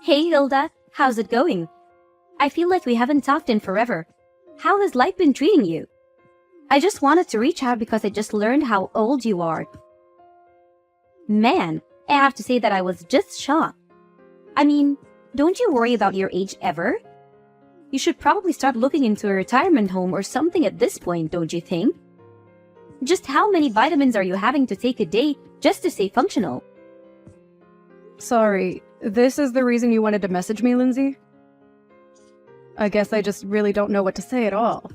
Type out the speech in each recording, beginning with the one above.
Hey Hilda, how's it going? I feel like we haven't talked in forever. How has life been treating you? I just wanted to reach out because I just learned how old you are. Man, I have to say that I was just shocked. I mean, don't you worry about your age ever? You should probably start looking into a retirement home or something at this point, don't you think? Just how many vitamins are you having to take a day just to stay functional? Sorry, this is the reason you wanted to message me, Lindsay? I guess I just really don't know what to say at all.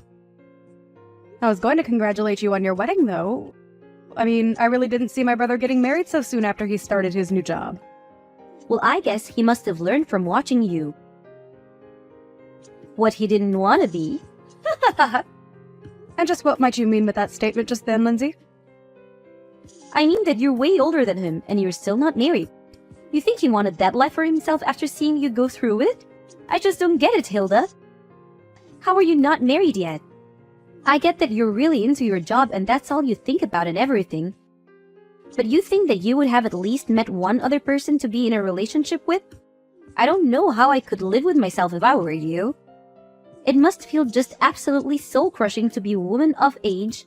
I was going to congratulate you on your wedding, though. I mean, I really didn't see my brother getting married so soon after he started his new job. Well, I guess he must have learned from watching you. What he didn't want to be. And just what might you mean with that statement just then, Lindsay? I mean that you're way older than him and you're still not married. You think he wanted that life for himself after seeing you go through it? I just don't get it, Hilda. How are you not married yet? I get that you're really into your job and that's all you think about and everything. But you think that you would have at least met one other person to be in a relationship with? I don't know how I could live with myself if I were you. It must feel just absolutely soul-crushing to be a woman of age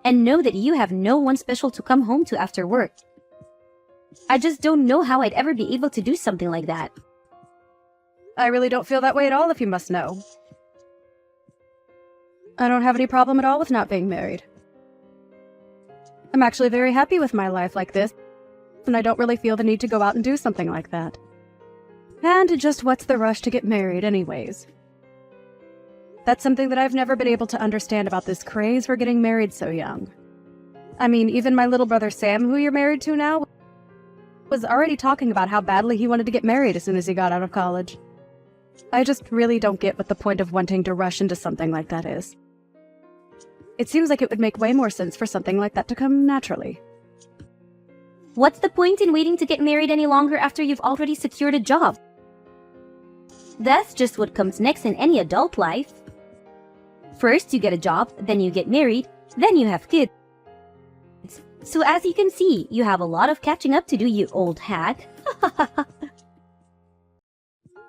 and know that you have no one special to come home to after work. I just don't know how I'd ever be able to do something like that. I really don't feel that way at all, if you must know. I don't have any problem at all with not being married. I'm actually very happy with my life like this, and I don't really feel the need to go out and do something like that. And just what's the rush to get married anyways? That's something that I've never been able to understand about this craze for getting married so young. I mean, even my little brother Sam, who you're married to now, was already talking about how badly he wanted to get married as soon as he got out of college. I just really don't get what the point of wanting to rush into something like that is. It seems like it would make way more sense for something like that to come naturally. What's the point in waiting to get married any longer after you've already secured a job? That's just what comes next in any adult life. First you get a job, then you get married, then you have kids. So as you can see, you have a lot of catching up to do, you old hag.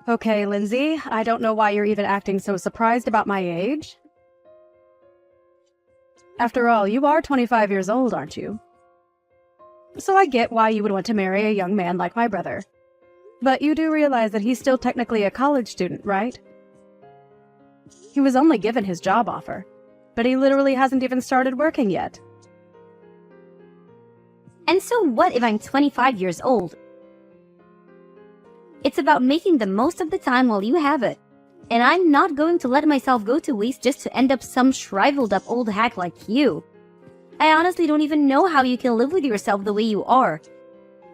Okay, Lindsay, I don't know why you're even acting so surprised about my age. After all, you are 25 years old, aren't you? So I get why you would want to marry a young man like my brother. But you do realize that he's still technically a college student, right? He was only given his job offer, but he literally hasn't even started working yet. And so what if I'm 25 years old? It's about making the most of the time while you have it. And I'm not going to let myself go to waste just to end up some shriveled up old hack like you. I honestly don't even know how you can live with yourself the way you are.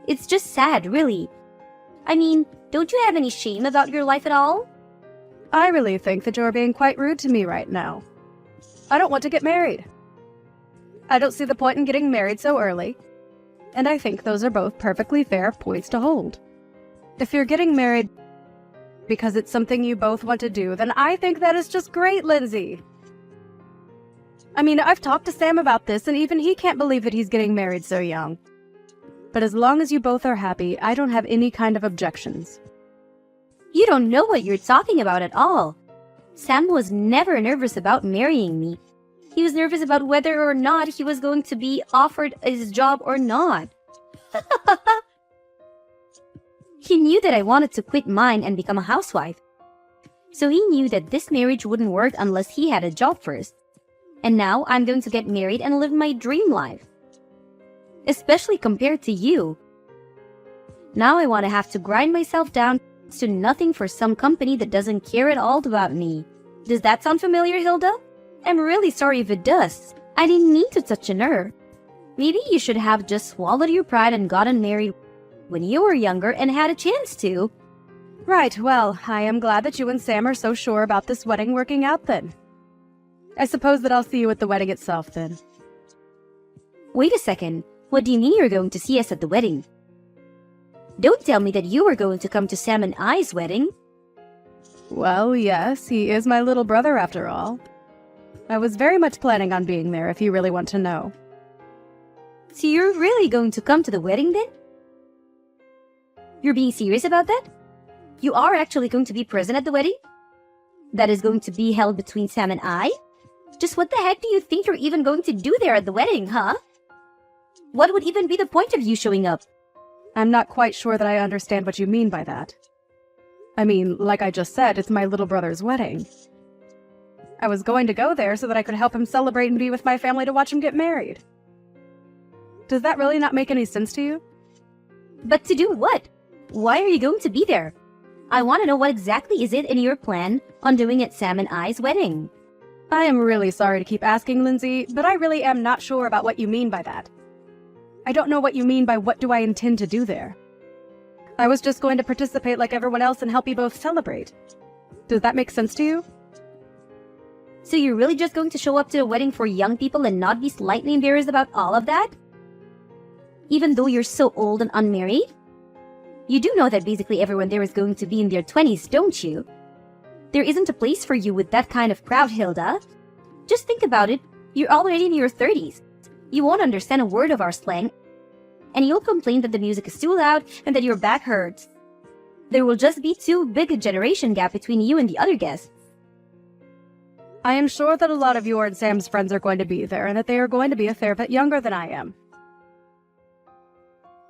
It's just sad, really. I mean, don't you have any shame about your life at all? I really think that you're being quite rude to me right now. I don't want to get married. I don't see the point in getting married so early. And I think those are both perfectly fair points to hold. If you're getting married because it's something you both want to do, then I think that is just great, Lindsay. I mean, I've talked to Sam about this, and even he can't believe that he's getting married so young. But as long as you both are happy, I don't have any kind of objections. You don't know what you're talking about at all. Sam was never nervous about marrying me. He was nervous about whether or not he was going to be offered his job or not. He knew that I wanted to quit mine and become a housewife. So he knew that this marriage wouldn't work unless he had a job first. And now I'm going to get married and live my dream life. Especially compared to you. Now I want to have to grind myself down to nothing for some company that doesn't care at all about me. Does that sound familiar, Hilda? I'm really sorry if it does. I didn't mean to touch a nerve. Maybe you should have just swallowed your pride and gotten married when you were younger and had a chance to. Right, well, I am glad that you and Sam are so sure about this wedding working out then. I suppose that I'll see you at the wedding itself then. Wait a second. What do you mean you're going to see us at the wedding? Don't tell me that you are going to come to Sam and I's wedding. Well, yes, he is my little brother after all. I was very much planning on being there, if you really want to know. So you're really going to come to the wedding then? You're being serious about that? You are actually going to be present at the wedding? That is going to be held between Sam and I? Just what the heck do you think you're even going to do there at the wedding, huh? What would even be the point of you showing up? I'm not quite sure that I understand what you mean by that. I mean, like I just said, it's my little brother's wedding. I was going to go there so that I could help him celebrate and be with my family to watch him get married. Does that really not make any sense to you? But to do what? Why are you going to be there? I want to know what exactly is it in your plan on doing at Sam and I's wedding. I am really sorry to keep asking, Lindsay, but I really am not sure about what you mean by that. I don't know what you mean by what do I intend to do there. I was just going to participate like everyone else and help you both celebrate. Does that make sense to you? So you're really just going to show up to a wedding for young people and not be slightly embarrassed about all of that? Even though you're so old and unmarried? You do know that basically everyone there is going to be in their 20s, don't you? There isn't a place for you with that kind of crowd, Hilda. Just think about it. You're already in your 30s. You won't understand a word of our slang, and you'll complain that the music is too loud and that your back hurts. There will just be too big a generation gap between you and the other guests. I am sure that a lot of your and Sam's friends are going to be there and that they are going to be a fair bit younger than I am.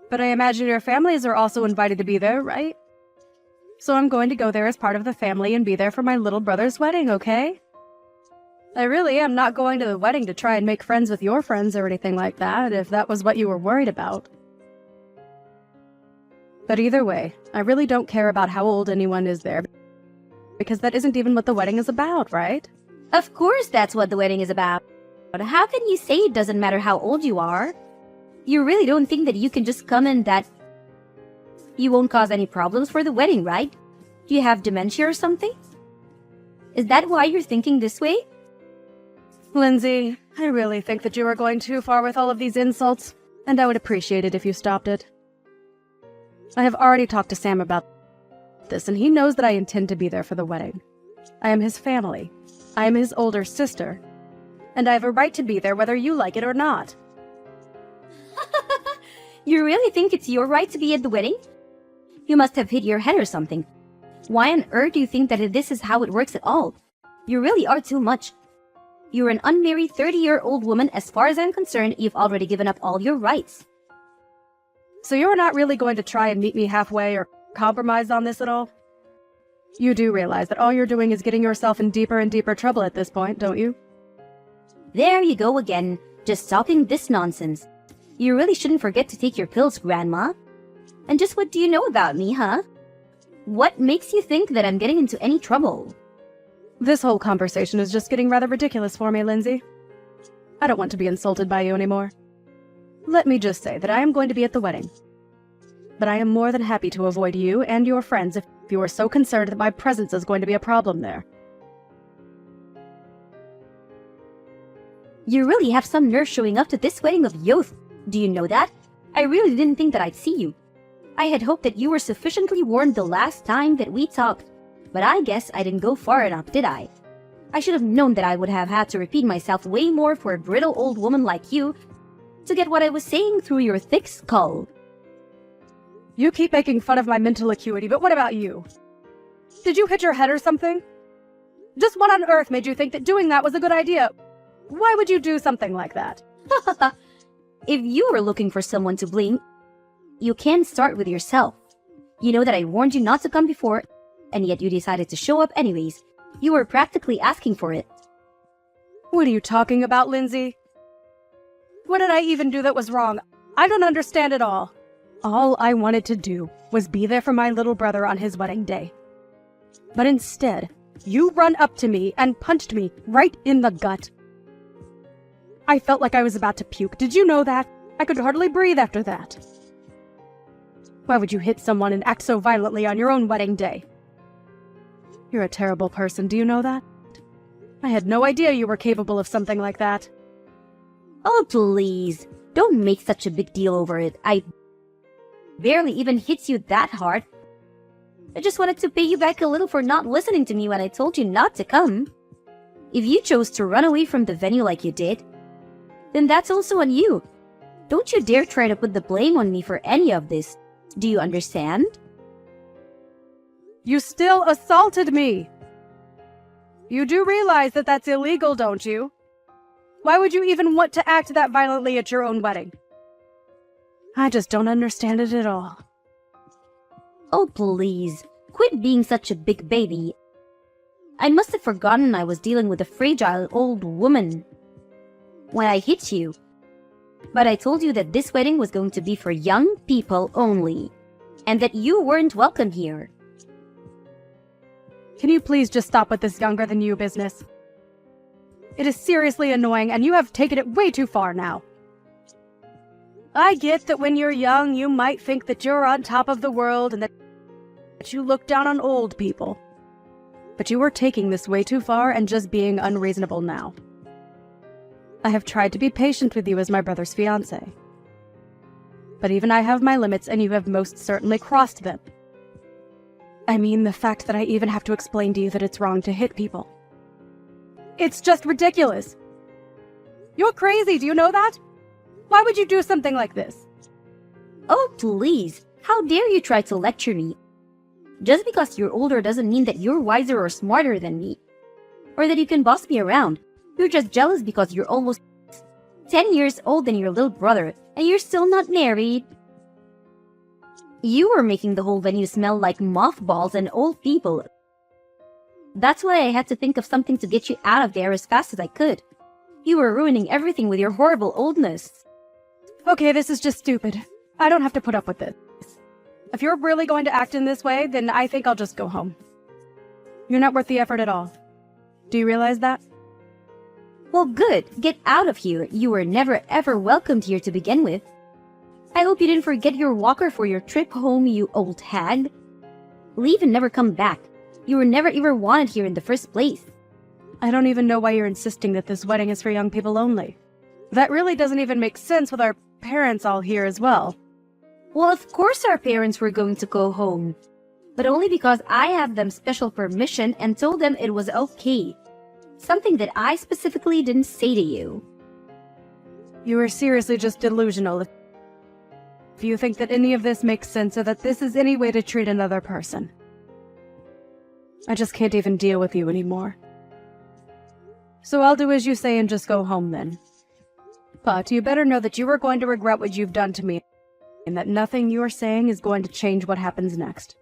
But I imagine your families are also invited to be there, right? So I'm going to go there as part of the family and be there for my little brother's wedding, okay? I really am not going to the wedding to try and make friends with your friends or anything like that, if that was what you were worried about. But either way, I really don't care about how old anyone is there, because that isn't even what the wedding is about, right? Of course that's what the wedding is about. But how can you say it doesn't matter how old you are? You really don't think that you can just come and that you won't cause any problems for the wedding, right? Do you have dementia or something? Is that why you're thinking this way? Lindsay, I really think that you are going too far with all of these insults, and I would appreciate it if you stopped it. I have already talked to Sam about this, and he knows that I intend to be there for the wedding. I am his family. I am his older sister, and I have a right to be there whether you like it or not. You really think it's your right to be at the wedding? You must have hit your head or something. Why on earth do you think that this is how it works at all? You really are too much. You're an unmarried 30-year-old woman. As far as I'm concerned, you've already given up all your rights. So you're not really going to try and meet me halfway or compromise on this at all? You do realize that all you're doing is getting yourself in deeper and deeper trouble at this point, don't you? There you go again, just talking this nonsense. You really shouldn't forget to take your pills, Grandma. And just what do you know about me, huh? What makes you think that I'm getting into any trouble? This whole conversation is just getting rather ridiculous for me, Lindsay. I don't want to be insulted by you anymore. Let me just say that I am going to be at the wedding. But I am more than happy to avoid you and your friends if you are so concerned that my presence is going to be a problem there. You really have some nerve showing up to this wedding of youth. Do you know that? I really didn't think that I'd see you. I had hoped that you were sufficiently warned the last time that we talked, but I guess I didn't go far enough, did I? I should have known that I would have had to repeat myself way more for a brittle old woman like you to get what I was saying through your thick skull. You keep making fun of my mental acuity, but what about you? Did you hit your head or something? Just what on earth made you think that doing that was a good idea? Why would you do something like that? If you were looking for someone to blame, you can start with yourself. You know that I warned you not to come before, and yet you decided to show up anyways. You were practically asking for it. What are you talking about, Lindsay? What did I even do that was wrong? I don't understand it all. All I wanted to do was be there for my little brother on his wedding day. But instead, you run up to me and punched me right in the gut. I felt like I was about to puke. Did you know that? I could hardly breathe after that. Why would you hit someone and act so violently on your own wedding day? You're a terrible person, do you know that? I had no idea you were capable of something like that. Oh, please. Don't make such a big deal over it. I barely even hit you that hard. I just wanted to pay you back a little for not listening to me when I told you not to come. If you chose to run away from the venue like you did, then that's also on you. Don't you dare try to put the blame on me for any of this. Do you understand? You still assaulted me! You do realize that that's illegal, don't you? Why would you even want to act that violently at your own wedding? I just don't understand it at all. Oh, please, quit being such a big baby. I must have forgotten I was dealing with a fragile old woman when I hit you. But I told you that this wedding was going to be for young people only, and that you weren't welcome here. Can you please just stop with this younger than you business? It is seriously annoying, and you have taken it way too far now. I get that when you're young, you might think that you're on top of the world and that you look down on old people. But you are taking this way too far and just being unreasonable now. I have tried to be patient with you as my brother's fiancée. But even I have my limits, and you have most certainly crossed them. I mean, the fact that I even have to explain to you that it's wrong to hit people. It's just ridiculous. You're crazy, do you know that? Why would you do something like this? Oh, please, how dare you try to lecture me? Just because you're older doesn't mean that you're wiser or smarter than me, or that you can boss me around. You're just jealous because you're almost 10 years older than your little brother, and you're still not married. You were making the whole venue smell like mothballs and old people. That's why I had to think of something to get you out of there as fast as I could. You were ruining everything with your horrible oldness. Okay, this is just stupid. I don't have to put up with this. If you're really going to act in this way, then I think I'll just go home. You're not worth the effort at all. Do you realize that? Well, good. Get out of here. You were never ever welcomed here to begin with. I hope you didn't forget your walker for your trip home, you old hag. Leave and never come back. You were never even wanted here in the first place. I don't even know why you're insisting that this wedding is for young people only. That really doesn't even make sense with our parents all here as well. Well, of course our parents were going to go home. But only because I have them special permission and told them it was okay. Something that I specifically didn't say to you. You are seriously just delusional if you think that any of this makes sense or that this is any way to treat another person. I just can't even deal with you anymore. So I'll do as you say and just go home then. But you better know that you are going to regret what you've done to me, and that nothing you are saying is going to change what happens next.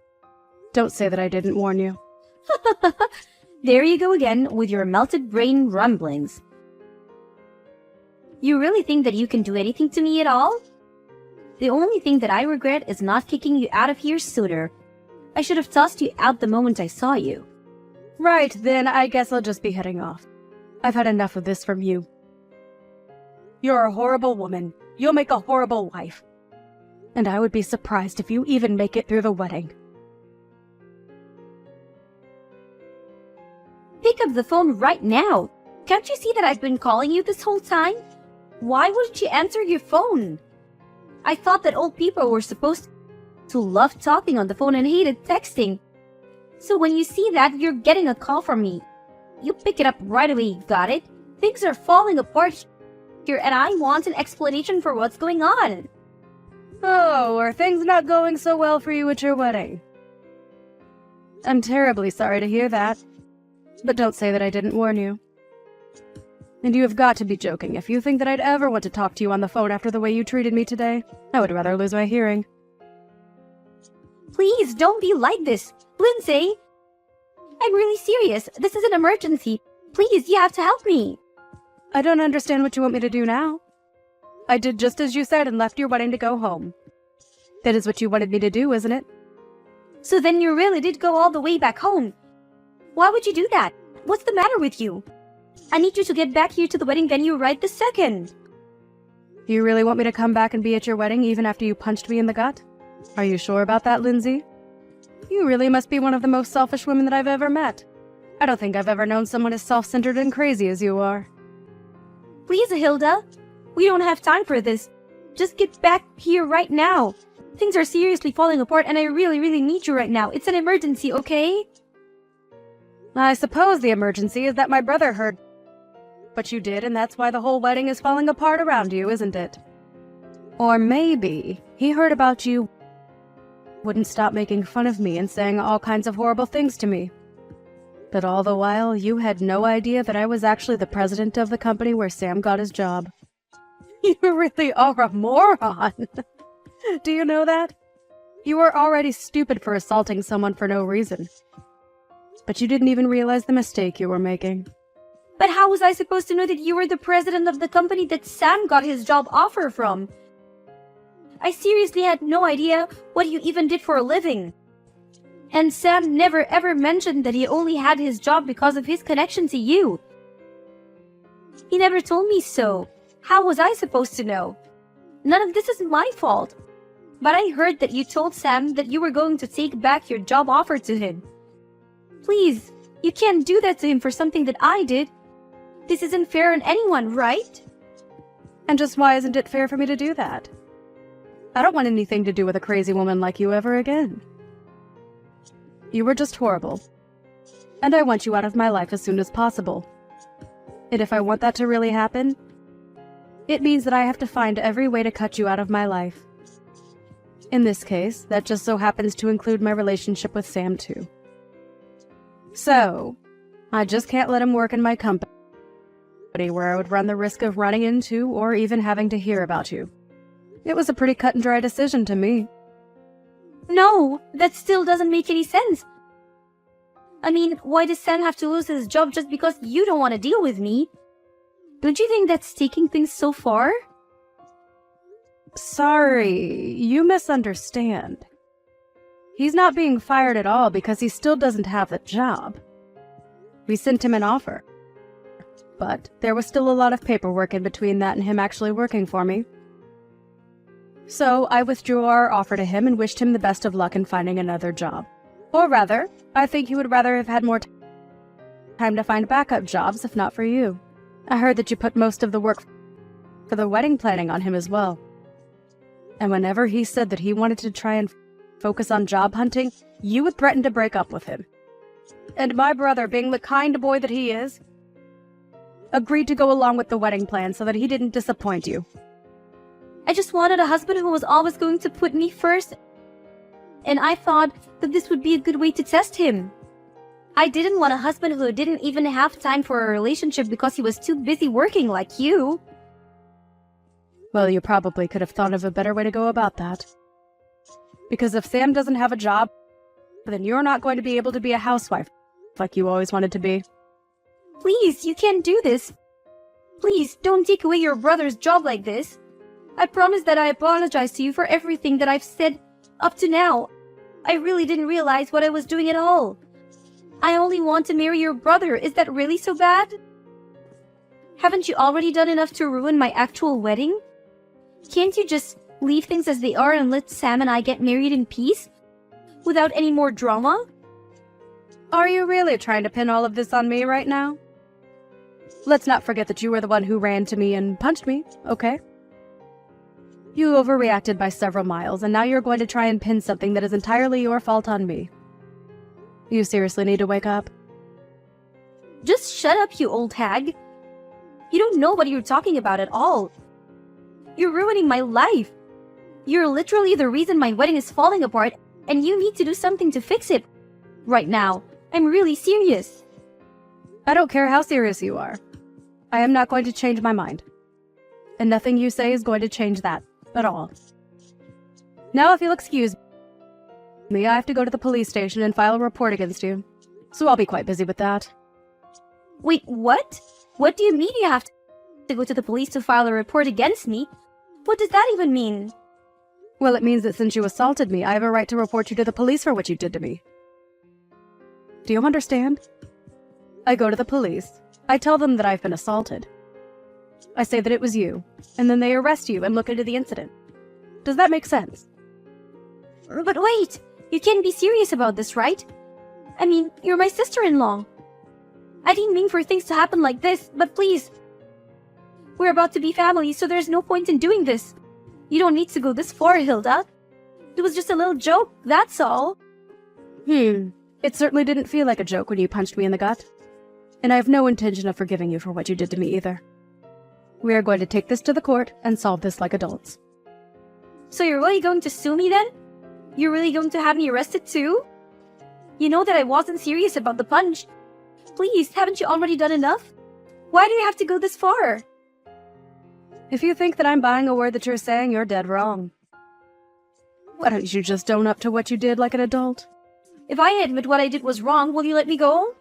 Don't say that I didn't warn you. There you go again with your melted brain rumblings. You really think that you can do anything to me at all? The only thing that I regret is not kicking you out of here sooner. I should have tossed you out the moment I saw you. Right, then I guess I'll just be heading off. I've had enough of this from you. You're a horrible woman. You'll make a horrible wife. And I would be surprised if you even make it through the wedding. Pick up the phone right now. Can't you see that I've been calling you this whole time? Why wouldn't you answer your phone? I thought that old people were supposed to love talking on the phone and hated texting. So when you see that, you're getting a call from me. You pick it up right away, got it? Things are falling apart here and I want an explanation for what's going on. Oh, are things not going so well for you at your wedding? I'm terribly sorry to hear that. But don't say that I didn't warn you. And you have got to be joking if you think that I'd ever want to talk to you on the phone after the way you treated me today. I would rather lose my hearing. Please don't be like this, Lindsay. I'm really serious. This is an emergency. Please, you have to help me. I don't understand what you want me to do now. I did just as you said and left your wedding to go home. That is what you wanted me to do, isn't it? So then you really did go all the way back home. Why would you do that? What's the matter with you? I need you to get back here to the wedding venue right this second. You really want me to come back and be at your wedding even after you punched me in the gut? Are you sure about that, Lindsay? You really must be one of the most selfish women that I've ever met. I don't think I've ever known someone as self-centered and crazy as you are. Please, Hilda. We don't have time for this. Just get back here right now. Things are seriously falling apart and I really, really need you right now. It's an emergency, okay? I suppose the emergency is that my brother heard what you did, and that's why the whole wedding is falling apart around you, isn't it? Or maybe he heard about you wouldn't stop making fun of me and saying all kinds of horrible things to me. But all the while, you had no idea that I was actually the president of the company where Sam got his job. You really are a moron. Do you know that? You were already stupid for assaulting someone for no reason. But you didn't even realize the mistake you were making. But how was I supposed to know that you were the president of the company that Sam got his job offer from? I seriously had no idea what you even did for a living. And Sam never ever mentioned that he only had his job because of his connection to you. He never told me so. How was I supposed to know? None of this is my fault. But I heard that you told Sam that you were going to take back your job offer to him. Please, you can't do that to him for something that I did. This isn't fair on anyone, right? And just why isn't it fair for me to do that? I don't want anything to do with a crazy woman like you ever again. You were just horrible. And I want you out of my life as soon as possible. And if I want that to really happen, it means that I have to find every way to cut you out of my life. In this case, that just so happens to include my relationship with Sam too. So, I just can't let him work in my company where I would run the risk of running into or even having to hear about you. It was a pretty cut and dry decision to me. No, that still doesn't make any sense. I mean, why does Sam have to lose his job just because you don't want to deal with me? Don't you think that's taking things so far? Sorry, you misunderstand. He's not being fired at all because he still doesn't have the job. We sent him an offer. But there was still a lot of paperwork in between that and him actually working for me. So I withdrew our offer to him and wished him the best of luck in finding another job. Or rather, I think he would rather have had more time to find backup jobs if not for you. I heard that you put most of the work for the wedding planning on him as well. And whenever he said that he wanted to try and focus on job hunting, you would threaten to break up with him. And my brother, being the kind boy that he is, agreed to go along with the wedding plan so that he didn't disappoint you. I just wanted a husband who was always going to put me first, and I thought that this would be a good way to test him. I didn't want a husband who didn't even have time for a relationship because he was too busy working like you. Well, you probably could have thought of a better way to go about that. Because if Sam doesn't have a job, then you're not going to be able to be a housewife like you always wanted to be. Please, you can't do this. Please, don't take away your brother's job like this. I promise that I apologize to you for everything that I've said up to now. I really didn't realize what I was doing at all. I only want to marry your brother. Is that really so bad? Haven't you already done enough to ruin my actual wedding? Can't you just leave things as they are and let Sam and I get married in peace? Without any more drama? Are you really trying to pin all of this on me right now? Let's not forget that you were the one who ran to me and punched me, okay? You overreacted by several miles, and now you're going to try and pin something that is entirely your fault on me. You seriously need to wake up. Just shut up, you old hag. You don't know what you're talking about at all. You're ruining my life. You're literally the reason my wedding is falling apart, and you need to do something to fix it. Right now. I'm really serious. I don't care how serious you are. I am not going to change my mind. And nothing you say is going to change that at all. Now, if you'll excuse me, I have to go to the police station and file a report against you. So I'll be quite busy with that. Wait, what? What do you mean you have to go to the police to file a report against me? What does that even mean? Well, it means that since you assaulted me, I have a right to report you to the police for what you did to me. Do you understand? I go to the police. I tell them that I've been assaulted. I say that it was you, and then they arrest you and look into the incident. Does that make sense? But wait! You can't be serious about this, right? I mean, you're my sister-in-law. I didn't mean for things to happen like this, but please. We're about to be family, so there's no point in doing this. You don't need to go this far, Hilda. It was just a little joke, that's all. It certainly didn't feel like a joke when you punched me in the gut. And I have no intention of forgiving you for what you did to me either. We are going to take this to the court and solve this like adults. So you're really going to sue me then? You're really going to have me arrested too? You know that I wasn't serious about the punch. Please, haven't you already done enough? Why do you have to go this far? If you think that I'm buying a word that you're saying, you're dead wrong. Why don't you just own up to what you did like an adult? If I admit what I did was wrong, will you let me go?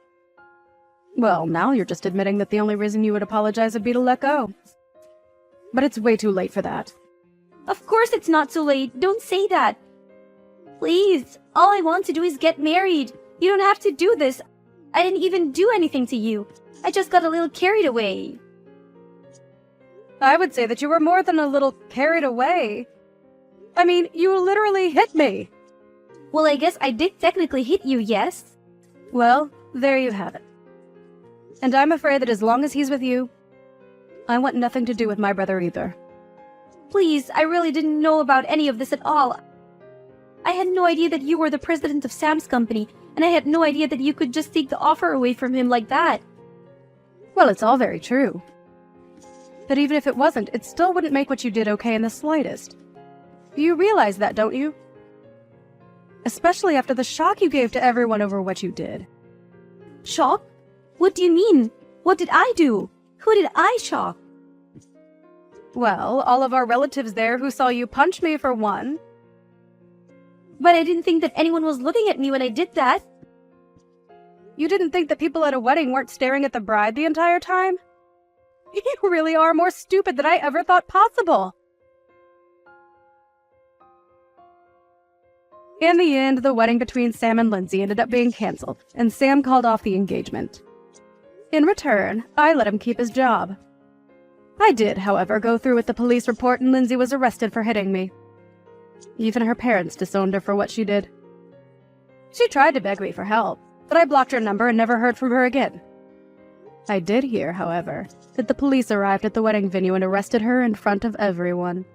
Well, now you're just admitting that the only reason you would apologize would be to let go. But it's way too late for that. Of course it's not too late. Don't say that. Please, all I want to do is get married. You don't have to do this. I didn't even do anything to you. I just got a little carried away. I would say that you were more than a little carried away. I mean, you literally hit me. Well, I guess I did technically hit you, yes? Well, there you have it. And I'm afraid that as long as he's with you, I want nothing to do with my brother either. Please, I really didn't know about any of this at all. I had no idea that you were the president of Sam's company, and I had no idea that you could just take the offer away from him like that. Well, it's all very true. But even if it wasn't, it still wouldn't make what you did okay in the slightest. You realize that, don't you? Especially after the shock you gave to everyone over what you did. Shock? What do you mean? What did I do? Who did I shock? Well, all of our relatives there who saw you punch me for one. But I didn't think that anyone was looking at me when I did that. You didn't think that people at a wedding weren't staring at the bride the entire time? You really are more stupid than I ever thought possible. In the end, the wedding between Sam and Lindsay ended up being canceled, and Sam called off the engagement. In return, I let him keep his job. I did, however, go through with the police report, and Lindsay was arrested for hitting me. Even her parents disowned her for what she did. She tried to beg me for help, but I blocked her number and never heard from her again. I did hear, however, that the police arrived at the wedding venue and arrested her in front of everyone.